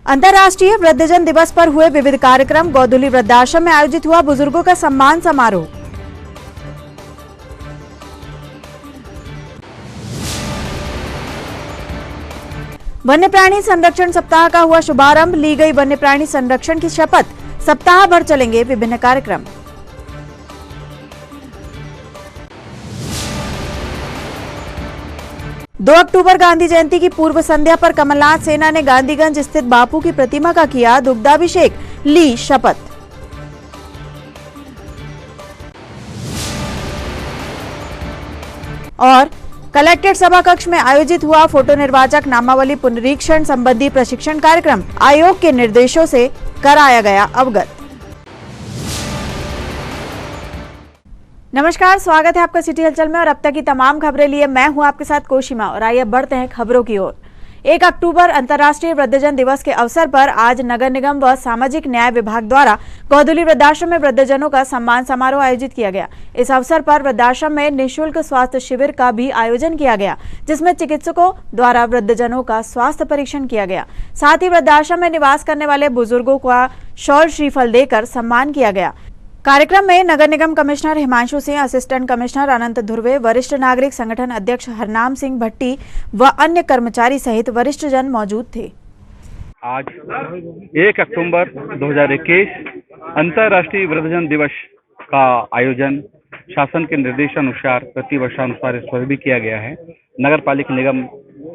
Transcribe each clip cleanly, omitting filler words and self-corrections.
अंतर्राष्ट्रीय वृद्धजन दिवस पर हुए विविध कार्यक्रम। गोधुली वृद्धाश्रम में आयोजित हुआ बुजुर्गों का सम्मान समारोह। वन्य प्राणी संरक्षण सप्ताह का हुआ शुभारंभ। ली गई वन्य प्राणी संरक्षण की शपथ। सप्ताह भर चलेंगे विभिन्न कार्यक्रम। दो अक्टूबर गांधी जयंती की पूर्व संध्या पर कमलनाथ सेना ने गांधीगंज स्थित बापू की प्रतिमा का किया दुग्धाभिषेक, ली शपथ। और कलेक्ट्रेट सभा कक्ष में आयोजित हुआ फोटो निर्वाचक नामावली पुनरीक्षण संबंधी प्रशिक्षण कार्यक्रम। आयोग के निर्देशों से कराया गया अवगत। नमस्कार, स्वागत है आपका सिटी हलचल में और अब तक की तमाम खबरें लिए मैं हूं आपके साथ कोशिमा। और आइए बढ़ते हैं खबरों की ओर। 1 अक्टूबर अंतर्राष्ट्रीय वृद्धजन दिवस के अवसर पर आज नगर निगम व सामाजिक न्याय विभाग द्वारा गोधुली वृद्धाश्रम में वृद्धजनों का सम्मान समारोह आयोजित किया गया। इस अवसर पर वृद्धाश्रम में निःशुल्क स्वास्थ्य शिविर का भी आयोजन किया गया, जिसमें चिकित्सकों द्वारा वृद्धजनों का स्वास्थ्य परीक्षण किया गया। साथ ही वृद्धाश्रम में निवास करने वाले बुजुर्गों का शॉल श्रीफल देकर सम्मान किया गया। कार्यक्रम में नगर निगम commissioner Himanshu Singh, assistant commissioner Anant Dhruve, वरिष्ठ नागरिक संगठन अध्यक्ष हरनाम सिंह भट्टी व अन्य कर्मचारी सहित वरिष्ठ जन मौजूद थे। आज 1 अक्टूबर 2021 अंतर्राष्ट्रीय वृद्धजन दिवस का आयोजन शासन के निर्देशानुसार प्रति वर्षानुसार इस वर्ष भी किया गया है। नगर पालिका निगम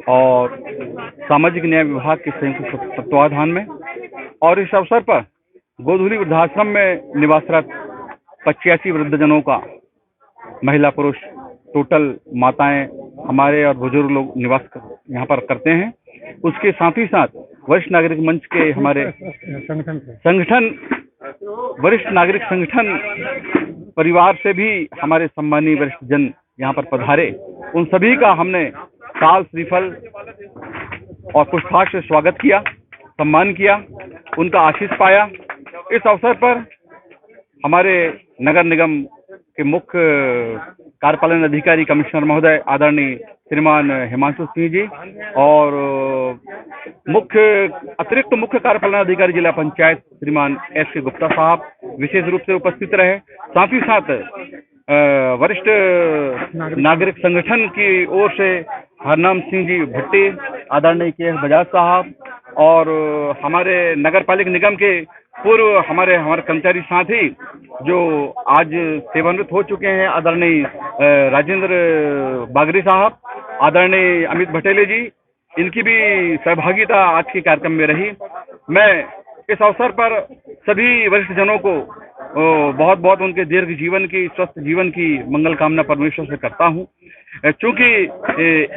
और सामाजिक न्याय विभाग के संयुक्त तत्वाधान में, और इस अवसर पर गोधुली वृद्धाश्रम में निवासरत 85 वृद्धजनों का, महिला पुरुष टोटल माताएं हमारे और बुजुर्ग लोग निवास यहाँ पर करते हैं। उसके साथ ही साथ वरिष्ठ नागरिक मंच के हमारे संगठन, वरिष्ठ नागरिक संगठन परिवार से भी हमारे सम्मानीय वरिष्ठ जन यहाँ पर पधारे। उन सभी का हमने शाल श्रीफल और पुष्पांजलि से स्वागत किया, सम्मान किया, उनका आशीष पाया। इस अवसर पर हमारे नगर निगम के मुख्य कार्यपालन अधिकारी कमिश्नर महोदय आदरणीय श्रीमान हिमांशु सिंह जी और अतिरिक्त मुख्य कार्यपालन अधिकारी जिला पंचायत श्रीमान S.K. गुप्ता साहब विशेष रूप से उपस्थित रहे। साथ ही साथ वरिष्ठ नागरिक संगठन की ओर से हरनाम सिंह जी भट्टी, आदरणीय K.S. बजाज साहब और हमारे नगर पालिका निगम के पूर्व हमारे कर्मचारी साथी जो आज सेवानिवृत्त हो चुके हैं, आदरणीय राजेंद्र बागरी साहब, आदरणीय अमित भटेले जी, इनकी भी सहभागिता आज के कार्यक्रम में रही। मैं इस अवसर पर सभी वरिष्ठ जनों को बहुत बहुत उनके दीर्घ जीवन की, स्वस्थ जीवन की मंगल कामना परमेश्वर से करता हूं। चूंकि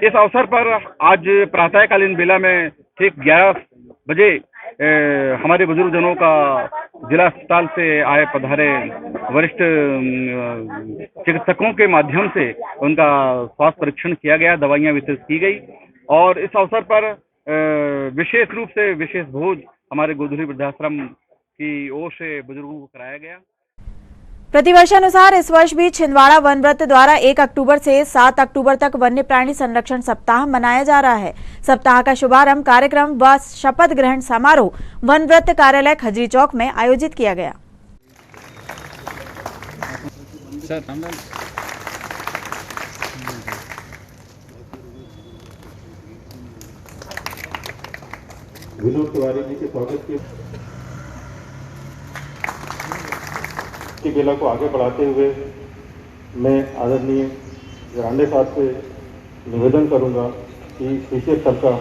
इस अवसर पर आज प्रातःकालीन बेला में ठीक 11 बजे हमारे बुजुर्ग जनों का जिला अस्पताल से आए पधारे वरिष्ठ चिकित्सकों के माध्यम से उनका स्वास्थ्य परीक्षण किया गया, दवाइयां वितरित की गई और इस अवसर पर विशेष रूप से विशेष भोज हमारे गोधुली वृद्धाश्रम की ओर से बुजुर्गों को कराया गया। प्रतिवर्षानुसार इस वर्ष भी छिंदवाड़ा वन व्रत द्वारा 1 अक्टूबर से 7 अक्टूबर तक वन्य प्राणी संरक्षण सप्ताह मनाया जा रहा है। सप्ताह का शुभारंभ कार्यक्रम व शपथ ग्रहण समारोह वन व्रत कार्यालय खजरी चौक में आयोजित किया गया। विनोद तिवारी जी के स्वागत की बेला को आगे बढ़ाते हुए मैं आदरणीय रांडे साहब से निवेदन करूंगा कि विशेष स्थल का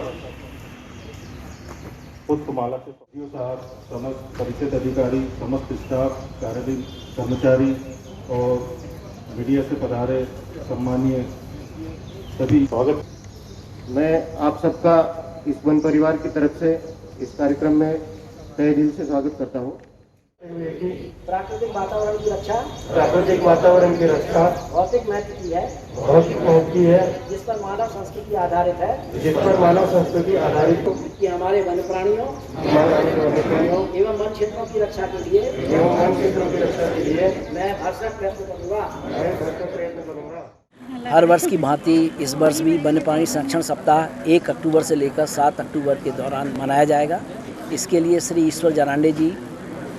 पुष्पमाला से साहब, समस्त परिषद अधिकारी, समस्त स्टाफ, कार्यालय कर्मचारी और मीडिया से पधारे सम्मानीय सभी स्वागत। मैं आप सबका इस वन परिवार की तरफ से इस कार्यक्रम में तहे दिल से स्वागत करता हूँ। प्राकृतिक वातावरण की रक्षा, प्राकृतिक वातावरण की रक्षा भौतिक महत्व की है, जिस पर मानव संस्कृति आधारित है, कि हमारे वन्य प्राणियों एवं वन क्षेत्रों की रक्षा के लिए मैं भरसक प्रयत्न करूँगा। हर वर्ष की भांति इस वर्ष भी वन्य प्राणी संरक्षण सप्ताह 1 अक्टूबर से लेकर 7 अक्टूबर के दौरान मनाया जाएगा। इसके लिए श्री ईश्वर जरांडे जी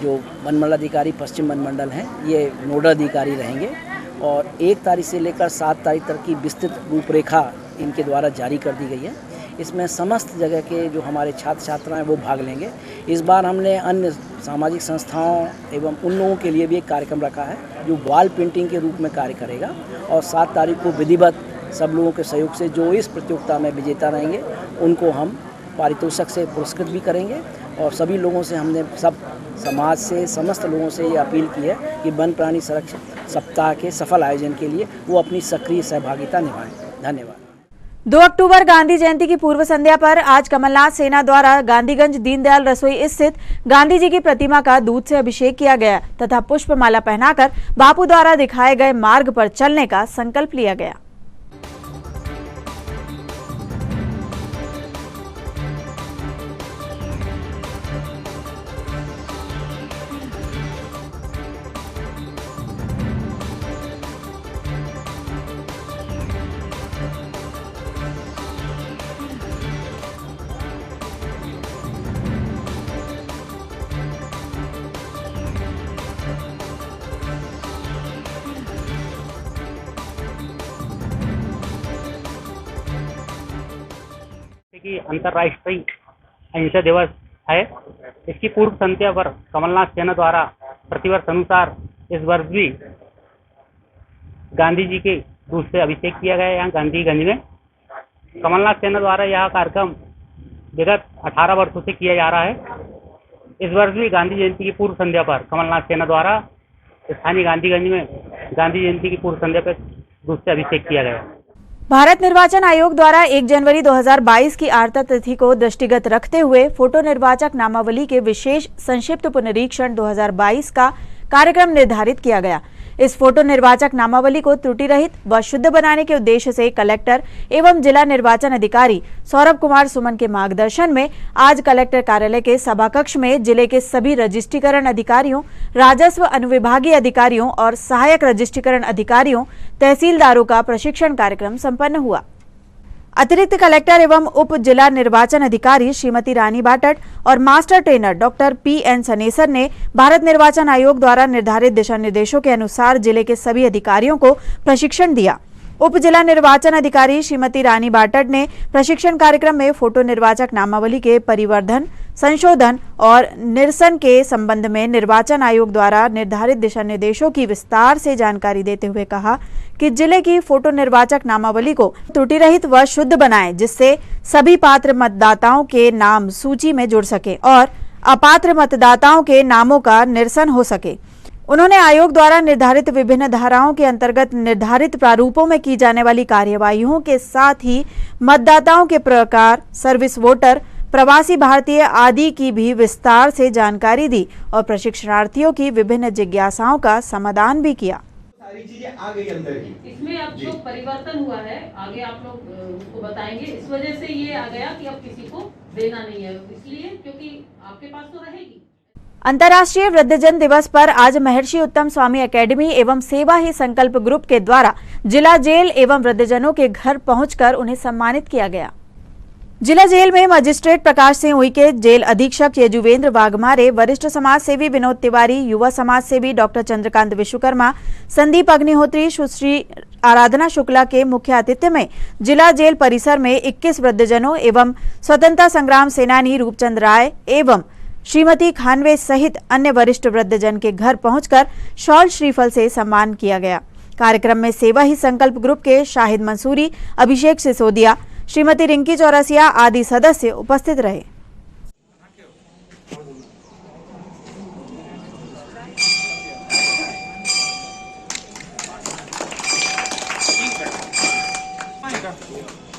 जो वनमंडलाधिकारी पश्चिम वनमंडल हैं, ये नोडल अधिकारी रहेंगे और 1 तारीख से लेकर 7 तारीख तक की विस्तृत रूपरेखा इनके द्वारा जारी कर दी गई है। इसमें समस्त जगह के जो हमारे छात्र छात्राएं वो भाग लेंगे। इस बार हमने अन्य सामाजिक संस्थाओं एवं उन लोगों के लिए भी एक कार्यक्रम रखा है जो वॉल पेंटिंग के रूप में कार्य करेगा और 7 तारीख को विधिवत सब लोगों के सहयोग से जो इस प्रतियोगिता में विजेता रहेंगे उनको हम पारितोषिक से पुरस्कृत भी करेंगे। और सभी लोगों से हमने सब समाज से समस्त लोगों से ये अपील की है कि वन प्राणी संरक्षण सप्ताह के सफल आयोजन के लिए वो अपनी सक्रिय सहभागिता निभाएं। धन्यवाद। 2 अक्टूबर गांधी जयंती की पूर्व संध्या पर आज कमलनाथ सेना द्वारा गांधीगंज दीनदयाल रसोई स्थित गांधी जी की प्रतिमा का दूध से अभिषेक किया गया तथा पुष्पमाला पहनाकर बापू द्वारा दिखाए गए मार्ग पर चलने का संकल्प लिया गया। कि अंतर्राष्ट्रीय अहिंसा दिवस है। इसकी पूर्व संध्या पर कमलनाथ सेना द्वारा प्रतिवर्ष अनुसार इस वर्ष भी गांधी जी के दूध से अभिषेक किया गया यहाँ गांधीगंज में। कमलनाथ सेना द्वारा यह कार्यक्रम विगत 18 वर्षों से किया जा रहा है। इस वर्ष भी गांधी जयंती की पूर्व संध्या पर कमलनाथ सेना द्वारा स्थानीय गांधीगंज में गांधी जयंती की पूर्व संध्या पर दूध से अभिषेक किया गया। भारत निर्वाचन आयोग द्वारा 1 जनवरी 2022 की आर्ता तिथि को दृष्टिगत रखते हुए फोटो निर्वाचक नामावली के विशेष संक्षिप्त पुनरीक्षण 2022 का कार्यक्रम निर्धारित किया गया। इस फोटो निर्वाचक नामावली को त्रुटि रहित व शुद्ध बनाने के उद्देश्य से कलेक्टर एवं जिला निर्वाचन अधिकारी सौरभ कुमार सुमन के मार्गदर्शन में आज कलेक्टर कार्यालय के सभा कक्ष में जिले के सभी रजिस्ट्रीकरण अधिकारियों, राजस्व अनुविभागीय अधिकारियों और सहायक रजिस्ट्रीकरण अधिकारियों, तहसीलदारों का प्रशिक्षण कार्यक्रम संपन्न हुआ। अतिरिक्त कलेक्टर एवं उप जिला निर्वाचन अधिकारी श्रीमती रानी बाटट और मास्टर ट्रेनर डॉक्टर P.N. सनेसर ने भारत निर्वाचन आयोग द्वारा निर्धारित दिशा निर्देशों के अनुसार जिले के सभी अधिकारियों को प्रशिक्षण दिया। उप जिला निर्वाचन अधिकारी श्रीमती रानी बाटट ने प्रशिक्षण कार्यक्रम में फोटो निर्वाचक नामावली के परिवर्धन, संशोधन और निरसन के संबंध में निर्वाचन आयोग द्वारा निर्धारित दिशा निर्देशों की विस्तार से जानकारी देते हुए कहा कि जिले की फोटो निर्वाचक नामावली को त्रुटि रहित व शुद्ध बनाएं, जिससे सभी पात्र मतदाताओं के नाम सूची में जुड़ सके और अपात्र मतदाताओं के नामों का निरसन हो सके। उन्होंने आयोग द्वारा निर्धारित विभिन्न धाराओं के अंतर्गत निर्धारित प्रारूपों में की जाने वाली कार्यवाहियों के साथ ही मतदाताओं के प्रकार, सर्विस वोटर, प्रवासी भारतीय आदि की भी विस्तार से जानकारी दी और प्रशिक्षणार्थियों की विभिन्न जिज्ञासाओं का समाधान भी किया। सारी चीजें आ गई अंदर ही। इसमें अब जो परिवर्तन हुआ है आगे आप लोग उसको बताएंगे। इस वजह से ये आ गया कि अब किसी को देना नहीं है, इसलिए क्योंकि आपके पास तो रहेगी। अंतर्राष्ट्रीय वृद्धजन दिवस पर आज महर्षि उत्तम स्वामी एकेडमी एवं सेवा ही संकल्प ग्रुप के द्वारा जिला जेल एवं वृद्धजनों के घर पहुंचकर उन्हें सम्मानित किया गया। जिला जेल में मजिस्ट्रेट प्रकाश सिंह उइके, जेल अधीक्षक यजुवेंद्र वाघमारे, वरिष्ठ समाज सेवी विनोद तिवारी, युवा समाज सेवी डॉक्टर चंद्रकांत विश्वकर्मा, संदीप अग्निहोत्री, सुश्री आराधना शुक्ला के मुख्य आतिथ्य में जिला जेल परिसर में 21 वृद्धजनों एवं स्वतंत्रता संग्राम सेनानी रूपचंद राय एवं श्रीमती खानवे सहित अन्य वरिष्ठ वृद्धजन के घर पहुंचकर शॉल श्रीफल से सम्मान किया गया। कार्यक्रम में सेवा ही संकल्प ग्रुप के शाहिद मंसूरी, अभिषेक सिसोदिया, श्रीमती रिंकी चौरसिया आदि सदस्य उपस्थित रहे।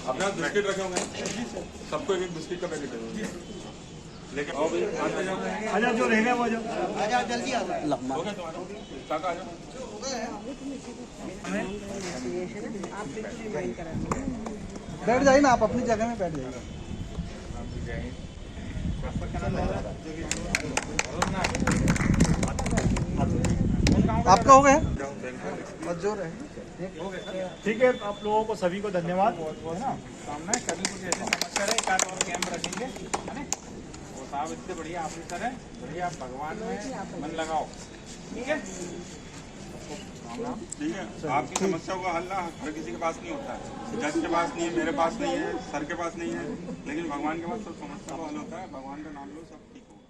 अपने बिस्किट रखे होंगे, सबको एक बिस्किट का पैकेट है। लेकिन आजा जो रहेगा वो आजा जल्दी आ जाओ। हो गया तुम्हारा काका आ जाओ। बैठ जाइए ना, आप अपनी जगह में बैठ जाइए। आपका हो गया जो रहे ठीक है। आप लोगों को सभी को धन्यवाद। है ना, सामने कभी कुछ ऐसे समस्या रहे एक आध और कैंप रखेंगे, है ना, वो साथ आप इससे बढ़िया ऑफिसर हैं, बढ़िया आप भगवान में मन लगाओ, ठीक है? ठीक है, आपकी समस्या का हल ना हर किसी के पास नहीं होता है, जज के पास नहीं है, मेरे पास नहीं है, सर के पास नहीं है, लेकिन भगवान के पास सब समस्या का हल होता है। भगवान का नाम लो, सब ठीक होगा।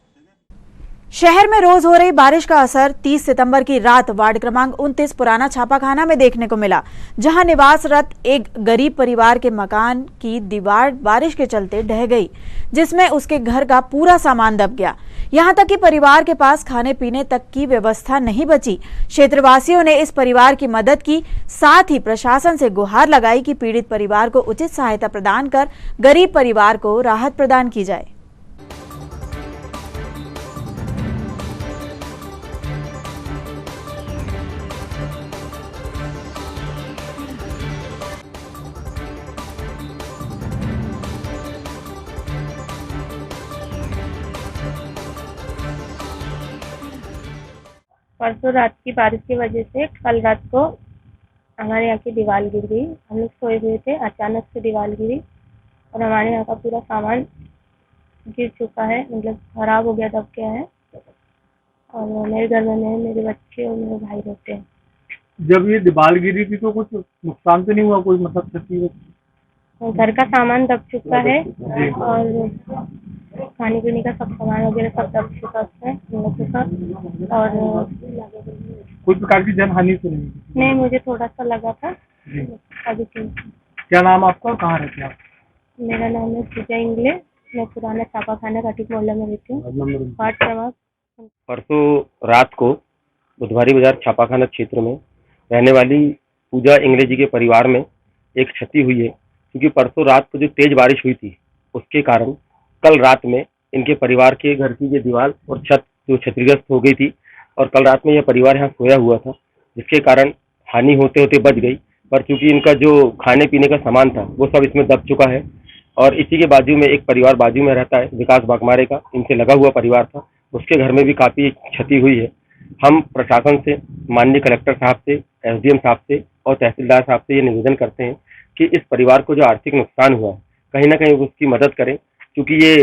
शहर में रोज हो रही बारिश का असर 30 सितंबर की रात वार्ड क्रमांक 29 पुराना छापाखाना में देखने को मिला, जहां निवासरत एक गरीब परिवार के मकान की दीवार बारिश के चलते ढह गई, जिसमें उसके घर का पूरा सामान दब गया। यहां तक कि परिवार के पास खाने पीने तक की व्यवस्था नहीं बची। क्षेत्रवासियों ने इस परिवार की मदद की, साथ ही प्रशासन से गुहार लगाई कि पीड़ित परिवार को उचित सहायता प्रदान कर गरीब परिवार को राहत प्रदान की जाए। परसों रात की बारिश की वजह से कल रात को हमारे यहाँ की दीवार गिर गई। हम लोग सोए हुए थे, अचानक से दीवार गिरी और हमारे यहाँ का पूरा सामान गिर चुका है, मतलब खराब हो गया, दब गया है। और मेरे घर में मेरे बच्चे और मेरे भाई रहते हैं। जब ये दीवार गिरी थी तो कुछ नुकसान तो नहीं हुआ, कोई मतलब क्षति? घर का सामान दब चुका है और खाने पीने का सब सामान वगैरह सब दब चुका है हम लोग के साथ। और कोई प्रकार की जनहानि तो नहीं, मुझे थोड़ा सा लगा था अभी। क्या नाम आपका और कहाँ रहते हैं आप? मेरा नाम है पूजा इंगले, मैं पुराना छापाखाना घाटी मोहल्ला में रहती हूँ, वार्ड क्रमांक। परसों रात को बुधवारी बाजार छापाखाना क्षेत्र में रहने वाली पूजा इंगले जी के परिवार में एक क्षति हुई है, क्योंकि परसों रात को जो तेज बारिश हुई थी उसके कारण कल रात में इनके परिवार के घर की जो दीवार और छत जो क्षतिग्रस्त हो गई थी, और कल रात में यह परिवार यहाँ सोया हुआ था, जिसके कारण हानि होते होते बच गई। पर क्योंकि इनका जो खाने पीने का सामान था वो सब इसमें दब चुका है। और इसी के बाजू में एक परिवार बाजू में रहता है, विकास बागमारे का, इनसे लगा हुआ परिवार था, उसके घर में भी काफ़ी क्षति हुई है। हम प्रशासन से, माननीय कलेक्टर साहब से, एसडीएम साहब से और तहसीलदार साहब से ये निवेदन करते हैं कि इस परिवार को जो आर्थिक नुकसान हुआ है कहीं ना कहीं उसकी मदद करें, क्योंकि ये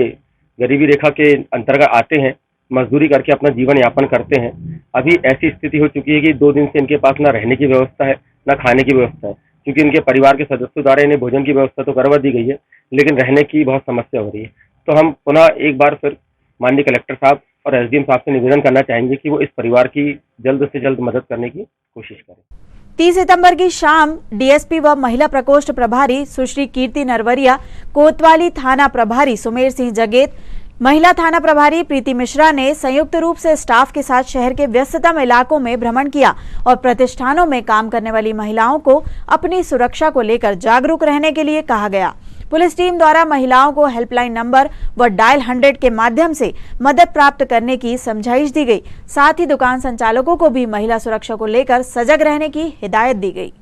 गरीबी रेखा के अंतर्गत आते हैं, मजदूरी करके अपना जीवन यापन करते हैं। अभी ऐसी स्थिति हो चुकी है कि 2 दिन से इनके पास ना रहने की व्यवस्था है ना खाने की व्यवस्था है, क्योंकि इनके परिवार के सदस्यों द्वारा इन्हें भोजन की व्यवस्था तो करवा दी गई है, लेकिन रहने की बहुत समस्या हो रही है। तो हम पुनः एक बार फिर माननीय कलेक्टर साहब और एसडीएम साहब से निवेदन करना चाहेंगे कि वो इस परिवार की जल्द से जल्द मदद करने की कोशिश करें। 30 सितंबर की शाम डीएसपी व महिला प्रकोष्ठ प्रभारी सुश्री कीर्ति नरवरिया, कोतवाली थाना प्रभारी सुमेर सिंह जगेत, महिला थाना प्रभारी प्रीति मिश्रा ने संयुक्त रूप से स्टाफ के साथ शहर के व्यस्ततम इलाकों में भ्रमण किया और प्रतिष्ठानों में काम करने वाली महिलाओं को अपनी सुरक्षा को लेकर जागरूक रहने के लिए कहा गया। पुलिस टीम द्वारा महिलाओं को हेल्पलाइन नंबर व डायल 100 के माध्यम से मदद प्राप्त करने की समझाइश दी गई। साथ ही दुकान संचालकों को भी महिला सुरक्षा को लेकर सजग रहने की हिदायत दी गई।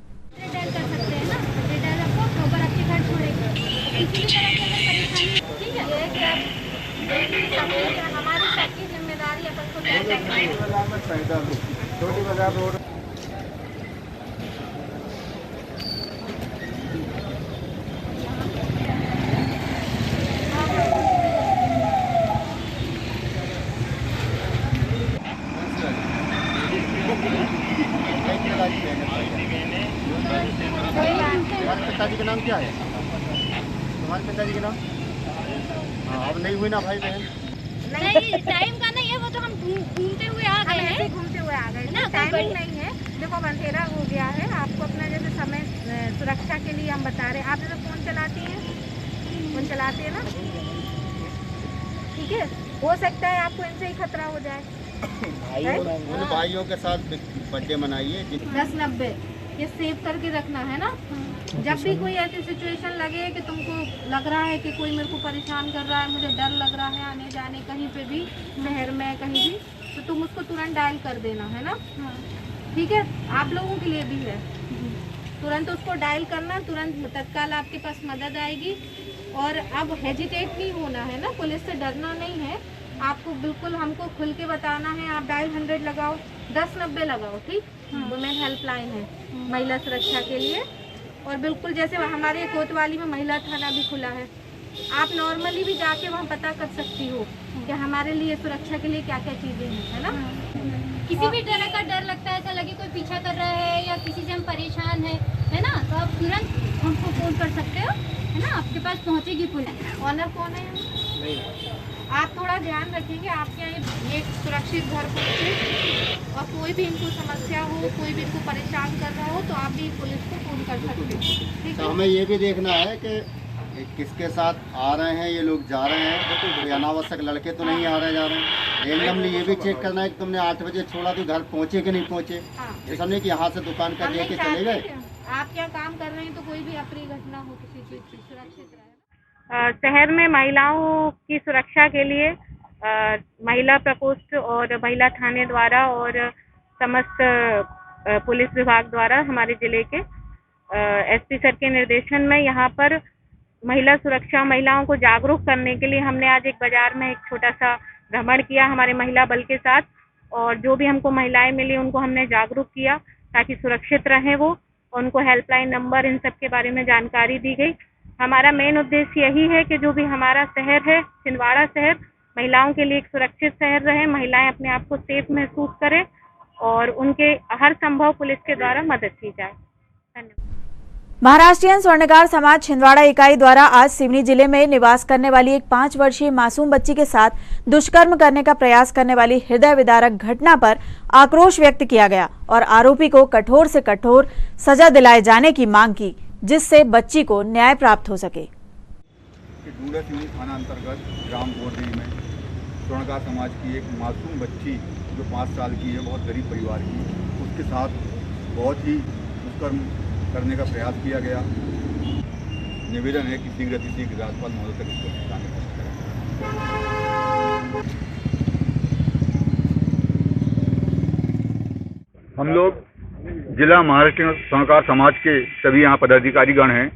पिताजी का नाम क्या है? तुम्हारे पिताजी का नाम? हाँ, अब नहीं हुई ना भाई बहन? नहीं, टाइम का नहीं है, वो तो हम घूमते हुए आ गए हैं, घूमते हुए आ गए ना, टाइमिंग नहीं है। देखो अंधेरा हो गया है, आपको अपना जैसे समय सुरक्षा के लिए हम बता रहे हैं। आप जैसे फोन चलाती हैं, फोन चलाते हैं ना, ठीक है, हो सकता है आपको इनसे ही खतरा हो जाए। भाइयों के साथ बर्थडे मनाइए। 1090 ये सेव करके रखना है ना। जब भी कोई ऐसी सिचुएशन लगे कि तुमको लग रहा है कि कोई मेरे को परेशान कर रहा है, मुझे डर लग रहा है आने जाने कहीं पे भी, शहर में कहीं भी, तो तुम उसको तुरंत डायल कर देना है ना। ठीक है, आप लोगों के लिए भी है, तुरंत उसको डायल करना, तुरंत तत्काल आपके पास मदद आएगी। और अब हेजिटेट नहीं होना है ना, पुलिस से डरना नहीं है, आपको बिल्कुल हमको खुल के बताना है। आप डायल 100 लगाओ, 1090 लगाओ, ठीक, वुमेन हेल्पलाइन है महिला सुरक्षा के लिए। और बिल्कुल जैसे हमारे कोतवाली में महिला थाना भी खुला है, आप नॉर्मली भी जाके वहाँ पता कर सकती हो कि हमारे लिए सुरक्षा के लिए क्या क्या चीज़ें हैं, है ना। किसी भी तरह का डर लगता है, ऐसा लगे कोई पीछा कर रहा है या किसी से हम परेशान है ना, तो आप तुरंत हमको फोन कर सकते हो, है ना, आपके पास पहुंचेगी पुलिस। ऑनर कौन है? नहीं। आप थोड़ा ध्यान रखेंगे आपके यहाँ ये सुरक्षित घर पहुँचे, और कोई भी इनको समस्या हो, कोई भी इनको परेशान कर रहा हो, तो आप भी पुलिस को फोन कर सकते हो, ठीक है। हमें ये भी देखना है कि किसके साथ आ रहे हैं ये लोग, जा रहे हैं, कोई अनावश्यक लड़के तो नहीं आ रहे जा रहे हैं। रेंडमली ये भी चेक करना है कि तुमने 8 बजे छोड़ा तो घर पहुँचे कि नहीं पहुँचे। ऐसा नहीं कि यहाँ से दुकान का लेके चले गए। आप क्या काम कर रहे हैं तो कोई भी अप्रिय घटना हो किसी चीज़ की, सुरक्षित रहे। शहर में महिलाओं की सुरक्षा के लिए महिला प्रकोष्ठ और महिला थाने द्वारा और समस्त पुलिस विभाग द्वारा हमारे जिले के एसपी सर के निर्देशन में यहाँ पर महिला सुरक्षा, महिलाओं को जागरूक करने के लिए हमने आज एक बाजार में एक छोटा सा भ्रमण किया हमारे महिला बल के साथ, और जो भी हमको महिलाएं मिली उनको हमने जागरूक किया ताकि सुरक्षित रहें वो, उनको हेल्पलाइन नंबर इन सब के बारे में जानकारी दी गई। हमारा मेन उद्देश्य यही है कि जो भी हमारा शहर है, छिंदवाड़ा शहर, महिलाओं के लिए एक सुरक्षित शहर रहे, महिलाएं अपने आप को सेफ महसूस करें और उनके हर संभव पुलिस के द्वारा मदद की जाए। धन्यवाद। महाराष्ट्रीयन स्वर्णकार समाज छिंदवाड़ा इकाई द्वारा आज सिवनी जिले में निवास करने वाली एक 5 वर्षीय मासूम बच्ची के साथ दुष्कर्म करने का प्रयास करने वाली हृदय विदारक घटना पर आक्रोश व्यक्त किया गया और आरोपी को कठोर से कठोर सजा दिलाए जाने की मांग की, जिससे बच्ची को न्याय प्राप्त हो सके। डूंगरा सिवनी थाना अंतर्गत ग्राम बोरदेवी में स्वर्णकार समाज की एक मासूम बच्ची जो 5 साल की है, बहुत गरीब परिवार की, उसके साथ बहुत ही दुष्कर्म करने का प्रयास किया गया। निवेदन है कि शीघ्र राज्यपाल महोदय तक इसको पहुंचाने का। हम लोग जिला महाराष्ट्र स्वर्णकार समाज के सभी यहाँ पदाधिकारीगण हैं।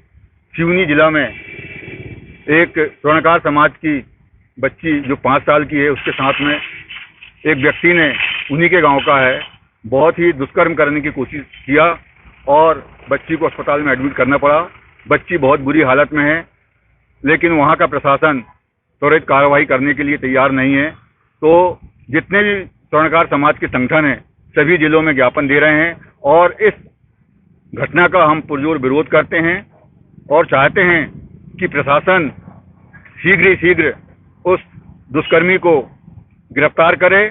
सिवनी जिला में एक स्वर्णकार समाज की बच्ची जो 5 साल की है, उसके साथ में एक व्यक्ति ने, उन्हीं के गांव का है, बहुत ही दुष्कर्म करने की कोशिश किया और बच्ची को अस्पताल में एडमिट करना पड़ा। बच्ची बहुत बुरी हालत में है, लेकिन वहाँ का प्रशासन त्वरित कार्रवाई करने के लिए तैयार नहीं है। तो जितने भी स्वर्णकार समाज के संगठन हैं, सभी जिलों में ज्ञापन दे रहे हैं और इस घटना का हम पुरजोर विरोध करते हैं और चाहते हैं कि प्रशासन शीघ्र ही शीघ्र उस दुष्कर्मी को गिरफ्तार करे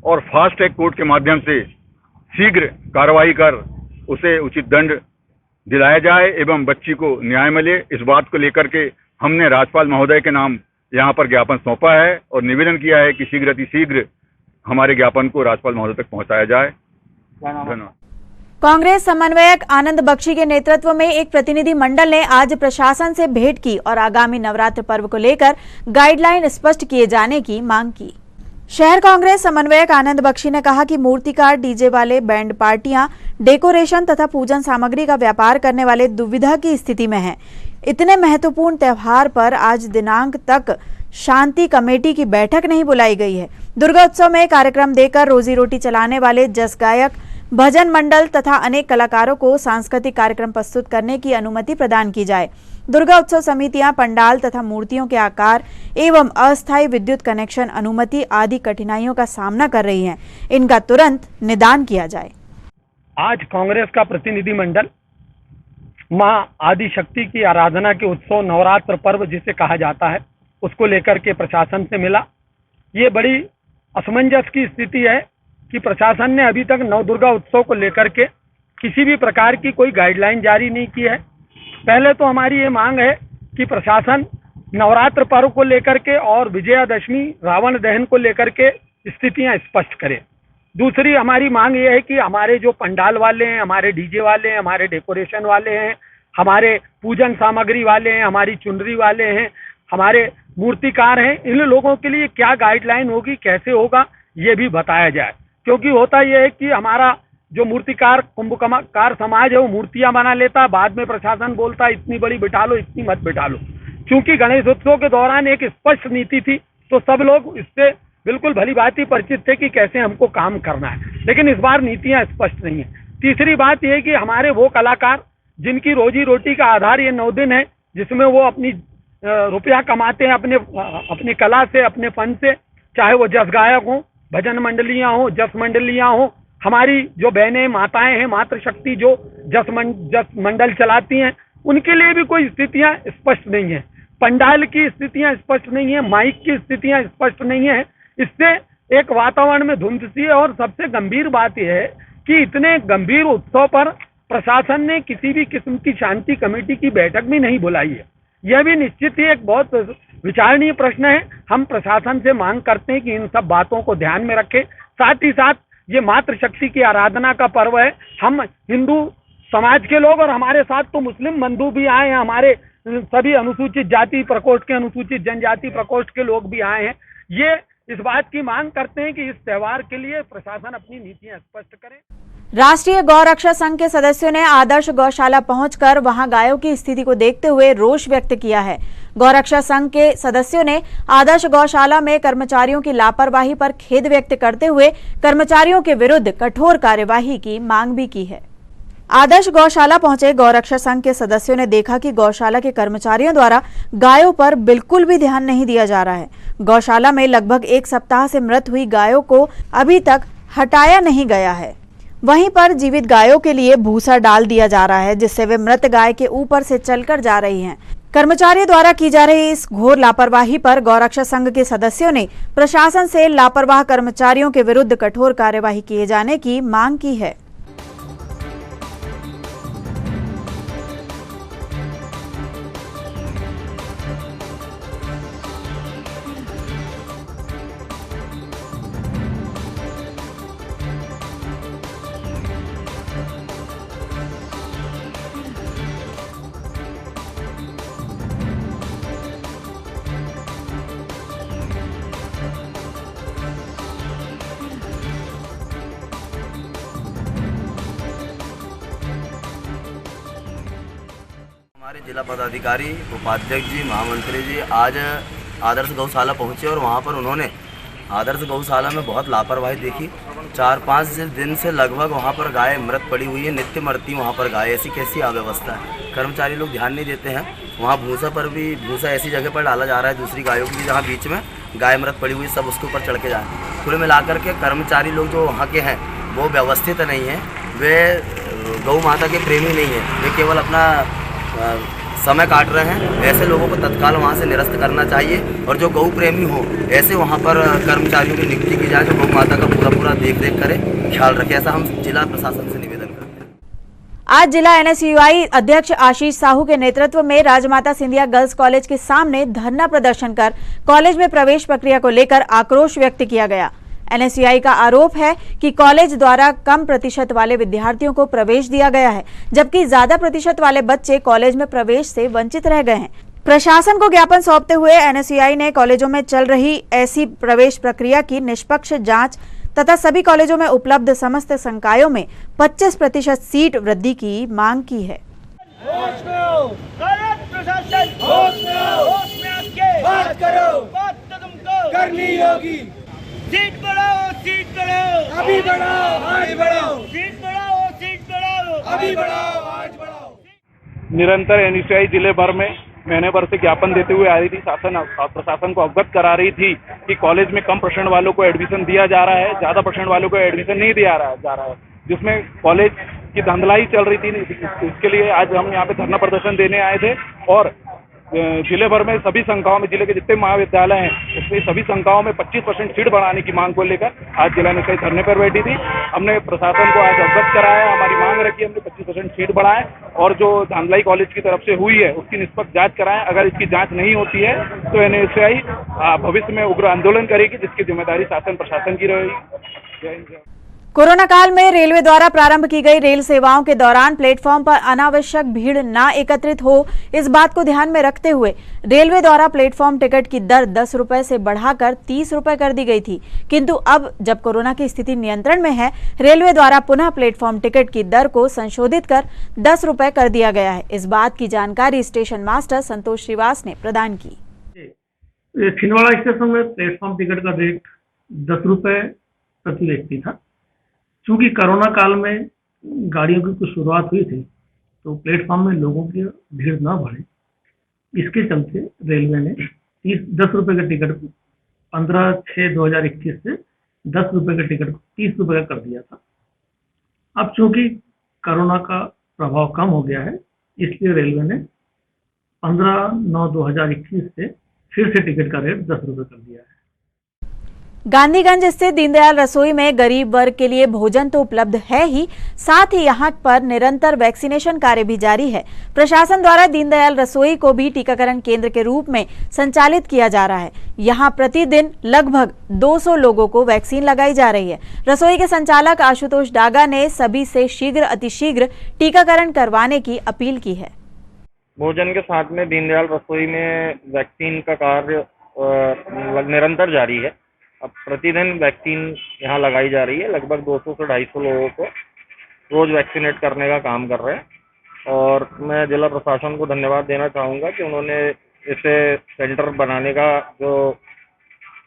और फास्ट ट्रैक कोर्ट के माध्यम से शीघ्र कार्रवाई कर उसे उचित दंड दिलाया जाए एवं बच्ची को न्याय मिले। इस बात को लेकर के हमने राज्यपाल महोदय के नाम यहाँ पर ज्ञापन सौंपा है और निवेदन किया है कि शीघ्र हमारे ज्ञापन को राज्यपाल महोदय तक पहुँचाया जाए। धन्यवाद। कांग्रेस समन्वयक आनंद बख्शी के नेतृत्व में एक प्रतिनिधि मंडल ने आज प्रशासन से भेंट की और आगामी नवरात्र पर्व को लेकर गाइडलाइन स्पष्ट किए जाने की मांग की। शहर कांग्रेस समन्वयक आनंद बख्शी ने कहा कि मूर्तिकार, डीजे वाले, बैंड पार्टियां, डेकोरेशन तथा पूजन सामग्री का व्यापार करने वाले दुविधा की स्थिति में हैं। इतने महत्वपूर्ण त्योहार पर आज दिनांक तक शांति कमेटी की बैठक नहीं बुलाई गई है। दुर्गा उत्सव में कार्यक्रम देकर रोजी रोटी चलाने वाले जस गायक, भजन मंडल तथा अनेक कलाकारों को सांस्कृतिक कार्यक्रम प्रस्तुत करने की अनुमति प्रदान की जाए। दुर्गा उत्सव समितियां पंडाल तथा मूर्तियों के आकार एवं अस्थायी विद्युत कनेक्शन अनुमति आदि कठिनाइयों का सामना कर रही हैं। इनका तुरंत निदान किया जाए। आज कांग्रेस का प्रतिनिधि मंडल मां आदि शक्ति की आराधना के उत्सव नवरात्र पर्व जिसे कहा जाता है, उसको लेकर के प्रशासन से मिला। ये बड़ी असमंजस की स्थिति है कि प्रशासन ने अभी तक नवदुर्गा उत्सव को लेकर के किसी भी प्रकार की कोई गाइडलाइन जारी नहीं की है। पहले तो हमारी ये मांग है कि प्रशासन नवरात्र पर्व को लेकर के और विजयादशमी रावण दहन को लेकर के स्थितियां स्पष्ट करे। दूसरी हमारी मांग ये है कि हमारे जो पंडाल वाले हैं, हमारे डीजे वाले हैं, हमारे डेकोरेशन वाले हैं, हमारे पूजन सामग्री वाले हैं, हमारी चुनरी वाले हैं, हमारे मूर्तिकार हैं, इन लोगों के लिए क्या गाइडलाइन होगी, कैसे होगा, ये भी बताया जाए। क्योंकि होता यह है कि हमारा जो मूर्तिकार कुंभकार समाज है वो मूर्तियां बना लेता, बाद में प्रशासन बोलता इतनी बड़ी बिठा लो, इतनी मत बिठा लो। क्योंकि गणेश उत्सव के दौरान एक स्पष्ट नीति थी, तो सब लोग इससे बिल्कुल भली भांति परिचित थे कि कैसे हमको काम करना है, लेकिन इस बार नीतियां स्पष्ट नहीं है। तीसरी बात यह है कि हमारे वो कलाकार जिनकी रोजी रोटी का आधार ये 9 दिन है, जिसमें वो अपनी रुपया कमाते हैं अपनी कला से, अपने फन से, चाहे वो जस गायक हो, भजन मंडलियां हो, जस मंडलियां हो। हमारी जो बहनें माताएं हैं, मातृशक्ति जो जस मंडल चलाती हैं, उनके लिए भी कोई स्थितियां स्पष्ट नहीं है। पंडाल की स्थितियां स्पष्ट नहीं है, माइक की स्थितियां स्पष्ट नहीं है। इससे एक वातावरण में धुंध सी है। और सबसे गंभीर बात यह है कि इतने गंभीर उत्सव पर प्रशासन ने किसी भी किस्म की शांति कमेटी की बैठक भी नहीं बुलाई है। यह भी निश्चित ही एक बहुत विचारणीय प्रश्न है। हम प्रशासन से मांग करते हैं कि इन सब बातों को ध्यान में रखें। साथ ही साथ ये मातृशक्ति की आराधना का पर्व है। हम हिंदू समाज के लोग और हमारे साथ तो मुस्लिम बंधु भी आए हैं, हमारे सभी अनुसूचित जाति प्रकोष्ठ के, अनुसूचित जनजाति प्रकोष्ठ के लोग भी आए हैं। ये इस बात की मांग करते हैं कि इस त्योहार के लिए प्रशासन अपनी नीतियां स्पष्ट करे। राष्ट्रीय गौरक्षा संघ के सदस्यों ने आदर्श गौशाला पहुंचकर वहां गायों की स्थिति को देखते हुए रोष व्यक्त किया है। गौरक्षा संघ के सदस्यों ने आदर्श गौशाला में कर्मचारियों की लापरवाही पर खेद व्यक्त करते हुए कर्मचारियों के विरुद्ध कठोर कार्यवाही की मांग भी की है। आदर्श गौशाला पहुंचे गौरक्षा संघ के सदस्यों ने देखा कि गौशाला के कर्मचारियों द्वारा गायों पर बिल्कुल भी ध्यान नहीं दिया जा रहा है। गौशाला में लगभग 1 सप्ताह से मृत हुई गायों को अभी तक हटाया नहीं गया है। वहीं पर जीवित गायों के लिए भूसा डाल दिया जा रहा है, जिससे वे मृत गाय के ऊपर से चलकर जा रही हैं। कर्मचारियों द्वारा की जा रही इस घोर लापरवाही पर गौरक्षा संघ के सदस्यों ने प्रशासन से लापरवाह कर्मचारियों के विरुद्ध कठोर कार्यवाही किए जाने की मांग की है। हमारे जिला पदाधिकारी, उपाध्यक्ष जी, महामंत्री जी आज आदर्श गौशाला पहुंचे और वहां पर उन्होंने आदर्श गौशाला में बहुत लापरवाही देखी। 4-5 दिन से लगभग वहां पर गाय मृत पड़ी हुई है, नित्य मरती वहां पर गाय। ऐसी कैसी अव्यवस्था है, कर्मचारी लोग ध्यान नहीं देते हैं। वहां भूसा पर भी, भूसा ऐसी जगह पर डाला जा रहा है दूसरी गायों की जहाँ बीच में गाय मृत पड़ी हुई, सब उसके ऊपर चढ़ के जाए। कुल मिलाकर के कर्मचारी लोग जो वहाँ के हैं वो व्यवस्थित नहीं है, वे गौ माता के प्रेमी नहीं है, वे केवल अपना समय काट रहे हैं। ऐसे लोगों को तत्काल वहां से निरस्त करना चाहिए और जो गौ प्रेमी हो ऐसे वहां पर कर्मचारियों की नियुक्ति की जाए जो गौ माता का पूरा देख रेख करे, ख्याल रखे। ऐसा हम जिला प्रशासन से निवेदन करते हैं। आज जिला NSUI अध्यक्ष आशीष साहू के नेतृत्व में राजमाता सिंधिया गर्ल्स कॉलेज के सामने धरना प्रदर्शन कर कॉलेज में प्रवेश प्रक्रिया को लेकर आक्रोश व्यक्त किया गया। NSUI का आरोप है कि कॉलेज द्वारा कम प्रतिशत वाले विद्यार्थियों को प्रवेश दिया गया है, जबकि ज्यादा प्रतिशत वाले बच्चे कॉलेज में प्रवेश से वंचित रह गए हैं। प्रशासन को ज्ञापन सौंपते हुए NSUI ने कॉलेजों में चल रही ऐसी प्रवेश प्रक्रिया की निष्पक्ष जांच तथा सभी कॉलेजों में उपलब्ध समस्त संकायों में 25% सीट वृद्धि की मांग की है। करनी होगी। सीट बढ़ाओ, सीट बढ़ाओ, अभी बढ़ाओ, आज बढ़ाओ। सीट बढ़ाओ, सीट बढ़ाओ, अभी बढ़ाओ, आज बढ़ाओ। निरंतर NSUI जिले भर में महीने भर से ज्ञापन देते हुए आ रही थी। प्रशासन को अवगत करा रही थी कि कॉलेज में कम परसेंट वालों को एडमिशन दिया जा रहा है, ज्यादा परसेंट वालों को एडमिशन नहीं दिया जा रहा है, जिसमें कॉलेज की धांधलाई चल रही थी। इसके लिए आज हम यहाँ पे धरना प्रदर्शन देने आए थे और जिले भर में सभी संकायों में, जिले के जितने महाविद्यालय हैं उसमें सभी संकायों में 25% सीट बढ़ाने की मांग को लेकर आज जिला NSUI धरने पर बैठी थी। हमने प्रशासन को आज अवगत कराया, हमारी मांग रखी, हमने 25% सीट बढ़ाए और जो धांधलाई कॉलेज की तरफ से हुई है उसकी निष्पक्ष जांच कराएं। अगर इसकी जांच नहीं होती है तो NSUI भविष्य में उग्र आंदोलन करेगी, जिसकी जिम्मेदारी शासन प्रशासन की रहेगी। कोरोना काल में रेलवे द्वारा प्रारंभ की गई रेल सेवाओं के दौरान प्लेटफॉर्म पर अनावश्यक भीड़ न एकत्रित हो, इस बात को ध्यान में रखते हुए रेलवे द्वारा प्लेटफॉर्म टिकट की दर 10 रुपए से बढ़ाकर 30 रुपए कर दी गई थी। किंतु अब जब कोरोना की स्थिति नियंत्रण में है, रेलवे द्वारा पुनः प्लेटफॉर्म टिकट की दर को संशोधित कर 10 रुपए कर दिया गया है। इस बात की जानकारी स्टेशन मास्टर संतोष श्रीवास ने प्रदान की। छिंदवाड़ा स्टेशन में प्लेटफॉर्म टिकट का रेट 10 रुपए प्रति व्यक्ति था। चूंकि कोरोना काल में गाड़ियों की कुछ शुरुआत हुई थी तो प्लेटफॉर्म में लोगों की भीड़ न बढ़े, इसके चलते रेलवे ने 10 रुपए का टिकट 15/6/2021 से 10 रुपए का टिकट 30 रुपए का कर दिया था। अब चूंकि कोरोना का प्रभाव कम हो गया है, इसलिए रेलवे ने 15/9/2021 से फिर से टिकट का रेट 10 रुपए कर दिया है। गांधीगंज स्थित दीनदयाल रसोई में गरीब वर्ग के लिए भोजन तो उपलब्ध है ही, साथ ही यहां पर निरंतर वैक्सीनेशन कार्य भी जारी है। प्रशासन द्वारा दीनदयाल रसोई को भी टीकाकरण केंद्र के रूप में संचालित किया जा रहा है। यहां प्रतिदिन लगभग 200 लोगों को वैक्सीन लगाई जा रही है। रसोई के संचालक आशुतोष डागा ने सभी से शीघ्र अतिशीघ्र टीकाकरण करवाने की अपील की है। भोजन के साथ में दीनदयाल रसोई में वैक्सीन का कार्य निरंतर जारी है। अब प्रतिदिन वैक्सीन यहाँ लगाई जा रही है। लगभग 200 से 250 लोगों को रोज वैक्सीनेट करने का काम कर रहे हैं और मैं जिला प्रशासन को धन्यवाद देना चाहूँगा कि उन्होंने इसे सेंटर बनाने का जो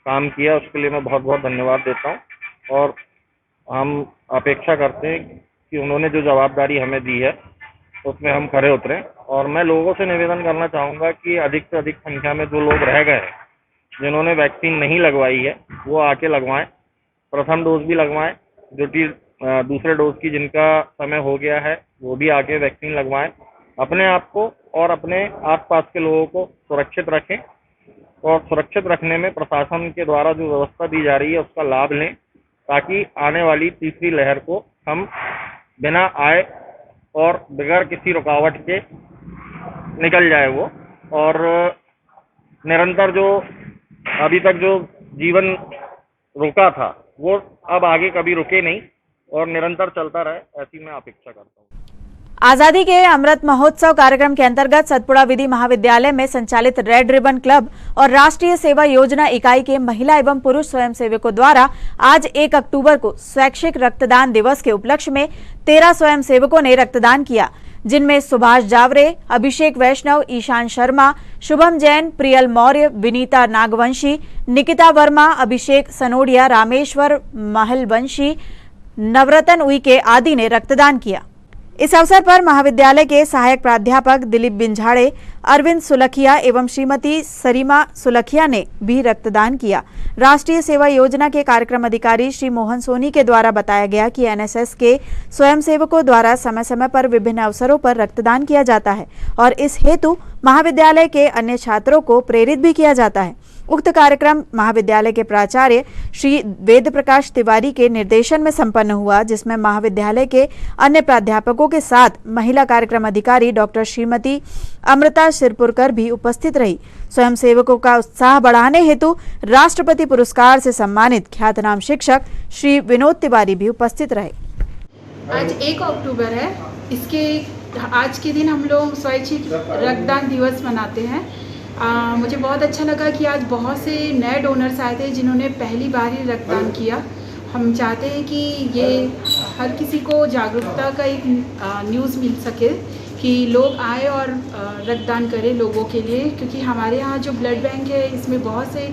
काम किया उसके लिए मैं बहुत बहुत धन्यवाद देता हूँ और हम अपेक्षा करते हैं कि उन्होंने जो जवाबदारी हमें दी है उसमें हम खरे उतरें। और मैं लोगों से निवेदन करना चाहूँगा कि अधिक से अधिक संख्या में जो लोग रह गए हैं जिन्होंने वैक्सीन नहीं लगवाई है वो आके लगवाएं। प्रथम डोज भी लगवाएं, जो कि दूसरे डोज की जिनका समय हो गया है वो भी आके वैक्सीन लगवाएं। अपने आप को और अपने आसपास के लोगों को सुरक्षित रखें और सुरक्षित रखने में प्रशासन के द्वारा जो व्यवस्था दी जा रही है उसका लाभ लें, ताकि आने वाली तीसरी लहर को हम बिना आए और बगैर किसी रुकावट के निकल जाए वो। और निरंतर जो अभी तक जो जीवन रुका था वो अब आगे कभी रुके नहीं और निरंतर चलता रहे, ऐसी मैं अपेक्षा करता हूँ। आजादी के अमृत महोत्सव कार्यक्रम के अंतर्गत सतपुड़ा विधि महाविद्यालय में संचालित रेड रिबन क्लब और राष्ट्रीय सेवा योजना इकाई के महिला एवं पुरुष स्वयंसेवकों द्वारा आज 1 अक्टूबर को स्वैच्छिक रक्तदान दिवस के उपलक्ष्य में 13 स्वयंसेवकों ने रक्तदान किया, जिनमें सुभाष जावरे, अभिषेक वैष्णव, ईशान शर्मा, शुभम जैन, प्रियल मौर्य, विनीता नागवंशी, निकिता वर्मा, अभिषेक सनोडिया, रामेश्वर महलवंशी, नवरतन उइके आदि ने रक्तदान किया। इस अवसर पर महाविद्यालय के सहायक प्राध्यापक दिलीप बिंझाड़े, अरविंद सुलखिया एवं श्रीमती सरीमा सुलखिया ने भी रक्तदान किया। राष्ट्रीय सेवा योजना के कार्यक्रम अधिकारी श्री मोहन सोनी के द्वारा बताया गया कि एनएसएस के स्वयंसेवकों द्वारा समय समय पर विभिन्न अवसरों पर रक्तदान किया जाता है और इस हेतु महाविद्यालय के अन्य छात्रों को प्रेरित भी किया जाता है। उक्त कार्यक्रम महाविद्यालय के प्राचार्य श्री वेद प्रकाश तिवारी के निर्देशन में संपन्न हुआ, जिसमें महाविद्यालय के अन्य प्राध्यापकों के साथ महिला कार्यक्रम अधिकारी डॉक्टर श्रीमती अमृता सिरपुरकर भी उपस्थित रही। स्वयंसेवकों का उत्साह बढ़ाने हेतु राष्ट्रपति पुरस्कार से सम्मानित ख्यातनाम शिक्षक श्री विनोद तिवारी भी उपस्थित रहे। आज 1 अक्टूबर है। आज के दिन हम लोग स्वैच्छिक रक्तदान दिवस मनाते हैं। मुझे बहुत अच्छा लगा कि आज बहुत से नए डोनर्स आए थे जिन्होंने पहली बार ही रक्तदान किया। हम चाहते हैं कि ये हर किसी को जागरूकता का एक न्यूज़ मिल सके कि लोग आए और रक्तदान करें लोगों के लिए, क्योंकि हमारे यहाँ जो ब्लड बैंक है इसमें बहुत से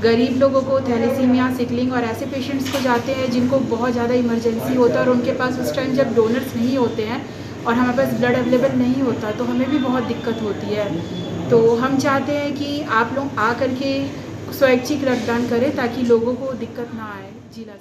गरीब लोगों को थैलेसीमिया, सिकलिंग और ऐसे पेशेंट्स को जाते हैं जिनको बहुत ज़्यादा इमरजेंसी होता है और उनके पास उस टाइम जब डोनर्स नहीं होते हैं और हमारे पास ब्लड अवेलेबल नहीं होता तो हमें भी बहुत दिक्कत होती है। तो हम चाहते हैं कि आप लोग आ करके स्वैच्छिक रक्तदान करें ताकि लोगों को दिक्कत ना आए। जिला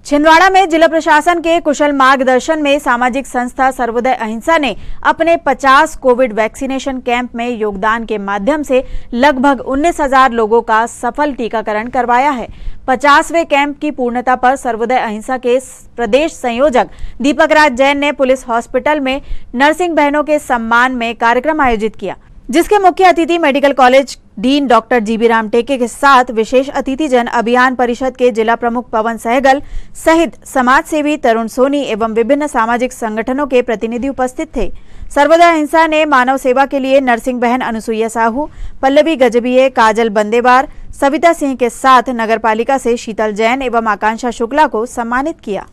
छिंदवाड़ा में जिला प्रशासन के कुशल मार्गदर्शन में सामाजिक संस्था सर्वोदय अहिंसा ने अपने 50 कोविड वैक्सीनेशन कैंप में योगदान के माध्यम से लगभग 19,000 लोगों का सफल टीकाकरण करवाया है। 50वें कैंप की पूर्णता पर सर्वोदय अहिंसा के प्रदेश संयोजक दीपक राज जैन ने पुलिस हॉस्पिटल में नर्सिंग बहनों के सम्मान में कार्यक्रम आयोजित किया, जिसके मुख्य अतिथि medical college dean doctor GB RAM टेके के साथ विशेष अतिथि जन अभियान परिषद के जिला प्रमुख पवन सहगल सहित समाज सेवी तरुण सोनी एवं विभिन्न सामाजिक संगठनों के प्रतिनिधि उपस्थित थे। सर्वोदय अहिंसा ने मानव सेवा के लिए नरसिंह बहन अनुसुईया साहू, पल्लवी गजबिये, काजल बंदेवार, सविता सिंह के साथ नगरपालिका से शीतल जैन एवं आकांक्षा शुक्ला को सम्मानित किया।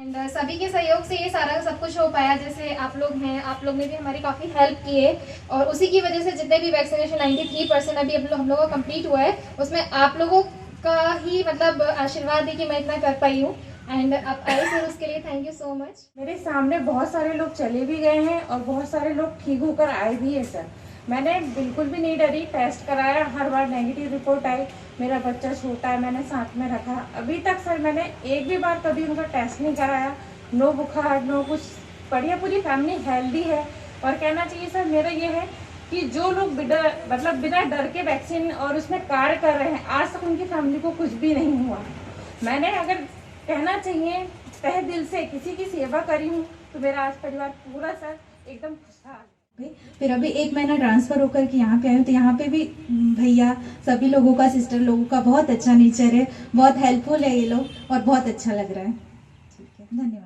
सभी के सहयोग से ये सारा सब कुछ हो पाया। जैसे आप लोग हैं, आप लोग ने भी हमारी काफ़ी हेल्प की है और उसी की वजह से जितने भी वैक्सीनेशन 93% अभी हम लोगों का कंप्लीट हुआ है, उसमें आप लोगों का ही मतलब आशीर्वाद है कि मैं इतना कर पाई हूँ। एंड आप आए सर, उसके लिए थैंक यू सो मच। मेरे सामने बहुत सारे लोग चले भी गए हैं और बहुत सारे लोग ठीक होकर आए भी हैं सर। मैंने बिल्कुल भी नहीं डरी, टेस्ट कराया, हर बार नेगेटिव रिपोर्ट आई। मेरा बच्चा छोटा है, मैंने साथ में रखा। अभी तक सर मैंने एक भी बार कभी उनका टेस्ट नहीं कराया, नो बुखार नो कुछ, बढ़िया, पूरी फैमिली हेल्दी है। और कहना चाहिए सर मेरा ये है कि जो लोग बिना डर के वैक्सीन और उसमें कार्य कर रहे हैं, आज तक उनकी फैमिली को कुछ भी नहीं हुआ। मैंने अगर कहना चाहिए तहे दिल से किसी की सेवा करी हूँ तो मेरा आज परिवार पूरा सर एकदम खुशहाल। फिर अभी 1 महीना ट्रांसफ़र होकर के यहाँ पे आए तो यहाँ पे भी भैया सभी लोगों का, सिस्टर लोगों का बहुत अच्छा नेचर है, बहुत हेल्पफुल है ये लोग और बहुत अच्छा लग रहा है। ठीक है, धन्यवाद।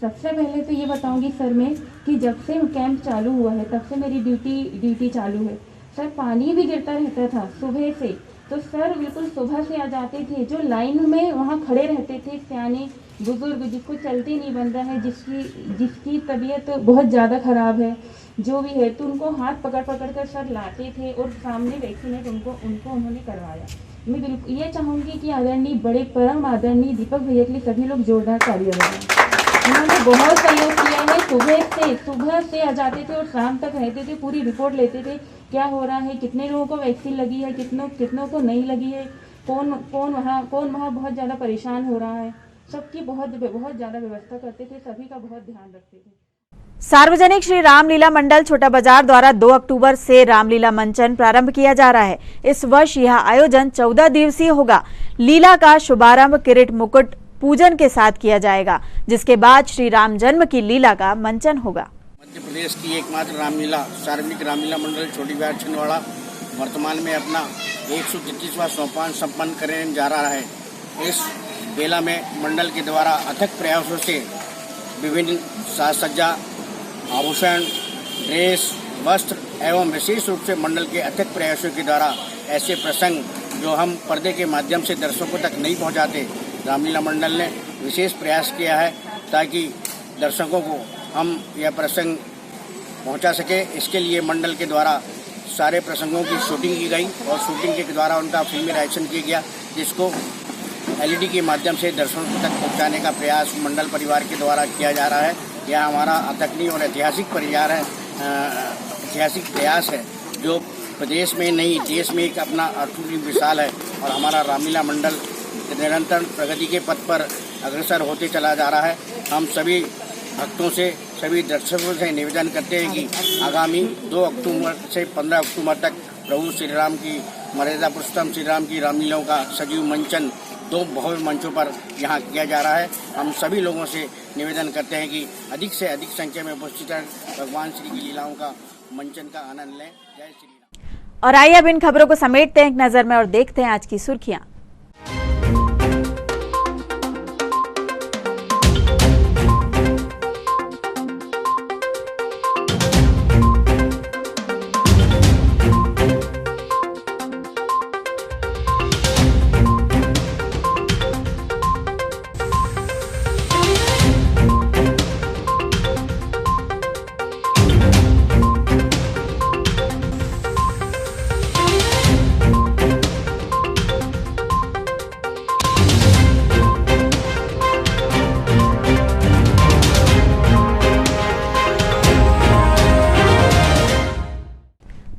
सबसे पहले तो ये बताऊंगी सर मैं कि जब से कैंप चालू हुआ है तब से मेरी ड्यूटी चालू है। सर पानी भी गिरता रहता था सुबह से, तो सर बिल्कुल सुबह से आ जाते थे। जो लाइन में वहाँ खड़े रहते थे सियाने बुजुर्ग, जिसको चलते नहीं बन रहा है, जिसकी तबीयत बहुत ज़्यादा ख़राब है, जो भी है, तो उनको हाथ पकड़ कर सर लाते थे और सामने वैक्सीनेट उनको उन्होंने करवाया। मैं बिल्कुल ये चाहूँगी कि आदरणीय बड़े परम आदरणीय दीपक भैया के लिए सभी लोग जोरदार तालियां बजाएं। उन्होंने बहुत सहयोग किया है। सुबह से आ जाते थे और शाम तक रहते थे, पूरी रिपोर्ट लेते थे क्या हो रहा है, कितने लोगों को वैक्सीन लगी है, कितनों को नहीं लगी है, कौन वहाँ बहुत ज़्यादा परेशान हो रहा है, सबकी बहुत ज़्यादा व्यवस्था करते थे, सभी का बहुत ध्यान रखते थे। सार्वजनिक श्री रामलीला मंडल छोटा बाजार द्वारा 2 अक्टूबर से रामलीला मंचन प्रारंभ किया जा रहा है। इस वर्ष यह आयोजन 14 दिवसीय होगा। लीला का शुभारंभ किरीट मुकुट पूजन के साथ किया जाएगा, जिसके बाद श्री राम जन्म की लीला का मंचन होगा। मध्य प्रदेश की एकमात्र रामलीला सार्वजनिक रामलीला मंडल छोटी बाजार छिंदवाड़ा वर्तमान में अपना 133वां सोपान संपन्न करने जा रहा है। इस बेला में मंडल के द्वारा अथक प्रयासों से विभिन्न साज सज्जा, आभूषण, ड्रेस, वस्त्र एवं विशेष रूप से मंडल के अथक प्रयासों के द्वारा ऐसे प्रसंग जो हम पर्दे के माध्यम से दर्शकों तक नहीं पहुंचाते, रामलीला मंडल ने विशेष प्रयास किया है ताकि दर्शकों को हम यह प्रसंग पहुंचा सके। इसके लिए मंडल के द्वारा सारे प्रसंगों की शूटिंग की गई और शूटिंग के द्वारा उनका फिल्मी डायरेक्शन किया गया, जिसको LED के माध्यम से दर्शकों तक पहुंचाने का प्रयास मंडल परिवार के द्वारा किया जा रहा है। यह हमारा अतुलनीय और ऐतिहासिक प्रयास है जो प्रदेश में नहीं देश में एक अपना अटूट मिसाल है। और हमारा रामलीला मंडल निरंतर प्रगति के पथ पर अग्रसर होते चला जा रहा है। हम सभी भक्तों से, सभी दर्शकों से निवेदन करते हैं कि आगामी 2 अक्टूबर से 15 अक्टूबर तक प्रभु श्री राम की मर्यादा पुरुषोत्तम श्री राम की रामलीलाओं का सजीव मंचन 2 भव्य मंचों पर यहाँ किया जा रहा है। हम सभी लोगों से निवेदन करते हैं कि अधिक से अधिक संख्या में उपस्थित कर भगवान श्री की लीलाओं का मंचन का आनंद लें। जय श्री राम। और आइए अब इन खबरों को समेटते हैं एक नजर में और देखते हैं आज की सुर्खियां।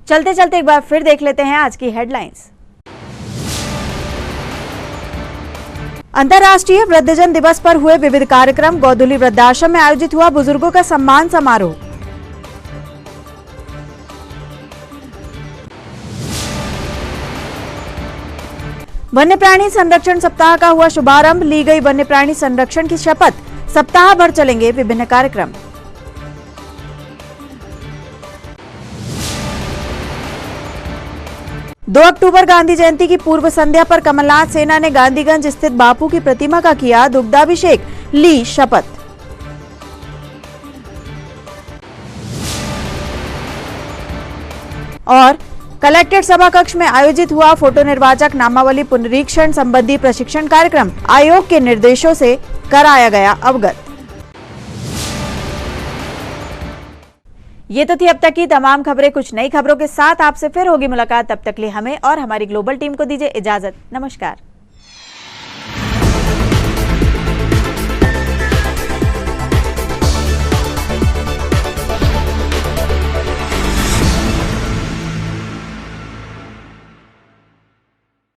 चलते चलते एक बार फिर देख लेते हैं आज की हेडलाइंस। अंतर्राष्ट्रीय वृद्धजन दिवस पर हुए विविध कार्यक्रम। गोधुली वृद्धाश्रम में आयोजित हुआ बुजुर्गों का सम्मान समारोह। वन्य प्राणी संरक्षण सप्ताह का हुआ शुभारंभ। ली गई वन्य प्राणी संरक्षण की शपथ। सप्ताह भर चलेंगे विभिन्न कार्यक्रम। दो अक्टूबर गांधी जयंती की पूर्व संध्या पर कमलनाथ सेना ने गांधीगंज स्थित बापू की प्रतिमा का किया दुग्धाभिषेक। ली शपथ। और कलेक्ट्रेट सभा कक्ष में आयोजित हुआ फोटो निर्वाचक नामावली पुनरीक्षण संबंधी प्रशिक्षण कार्यक्रम। आयोग के निर्देशों से कराया गया अवगत। ये तो थी अब तक की तमाम खबरें। कुछ नई खबरों के साथ आपसे फिर होगी मुलाकात। तब तक लिए हमें और हमारी ग्लोबल टीम को दीजिए इजाजत। नमस्कार।